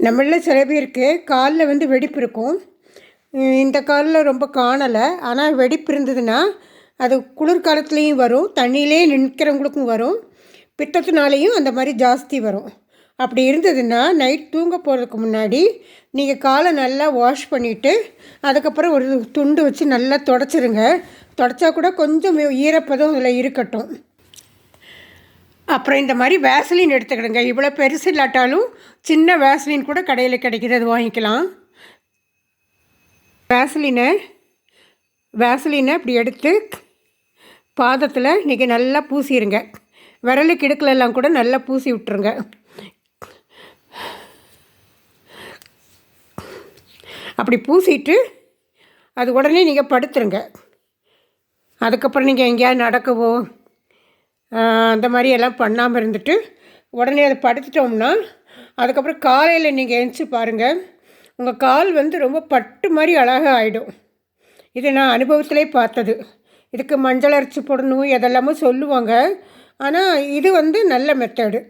நம்மளில் சில பேருக்கு காலில் வந்து வெடிப்பு இருக்கும். இந்த காலில் ரொம்ப காணலை. ஆனால் வெடிப்பு இருந்ததுன்னா அது குளிர்காலத்துலேயும் வரும், தண்ணியிலே நிற்கிறவங்களுக்கும் வரும், பித்தத்தினாலேயும் அந்த மாதிரி ஜாஸ்தி வரும். அப்படி இருந்ததுன்னா நைட் தூங்க போகிறதுக்கு முன்னாடி நீங்கள் காலை நல்லா வாஷ் பண்ணிவிட்டு அதுக்கப்புறம் ஒரு துண்டு வச்சு நல்லா தொடச்சிருங்க. தொடச்சா கூட கொஞ்சம் ஈரப்பதம் அதில் இருக்கட்டும். அப்புறம் இந்த மாதிரி வேஸ்லின் எடுத்துக்கிடுங்க. இவ்வளோ பெருசு இல்லாட்டாலும் சின்ன வேஸ்லின் கூட கடையில் கிடைக்கிது, அது வாங்கிக்கலாம். வேஸ்லினை இப்படி எடுத்து பாதத்தில் நீங்கள் நல்லா பூசிடுங்க. விரலுக்கு இடுக்கலெல்லாம் கூட நல்லா பூசி விட்டுருங்க. அப்படி பூசிட்டு அது உடனே நீங்கள் படுத்துருங்க. அதுக்கப்புறம் நீங்கள் எங்கேயாவது நடக்கவோ அந்த மாதிரி எல்லாம் பண்ணாமல் இருந்துட்டு உடனே அதை படுத்துட்டோம்னா அதுக்கப்புறம் காலையில் நீங்கள் எழுந்துச்சி பாருங்கள், உங்கள் கால் வந்து ரொம்ப பட்டு மாதிரி அழகாக ஆகிடும். இது நான் அனுபவத்திலே பார்த்தது. இதுக்கு மஞ்சள் அரைச்சி போடணும் எதெல்லாமோ சொல்லுவாங்க. ஆனால் இது வந்து நல்ல மெத்தடு.